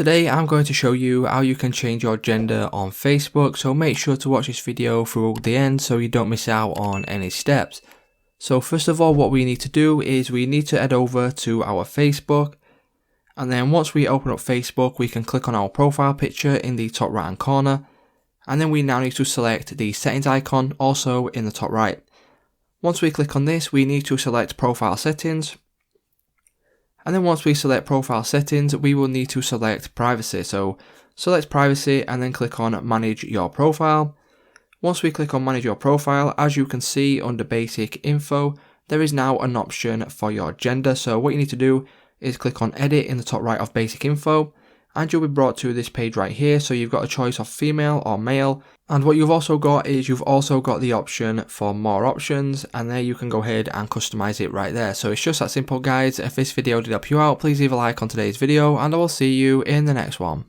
Today I'm going to show you how you can change your gender on Facebook, so make sure to watch this video through the end so you don't miss out on any steps. So first of all, what we need to do is we need to head over to our Facebook, and then once we open up Facebook we can click on our profile picture in the top right hand corner, and then we now need to select the settings icon also in the top right. Once we click on this, we need to select profile settings. And then once we select profile settings, we will need to select privacy. So select privacy and then click on manage your profile. Once we click on manage your profile, as you can see under basic info, there is now an option for your gender. So what you need to do is click on edit in the top right of basic info, and you'll be brought to this page right here. So you've got a choice of female or male. And what you've also got is you've also got the option for more options, and there you can go ahead and customize it right there. So it's just that simple, guys. If this video did help you out, please leave a like on today's video, and I will see you in the next one.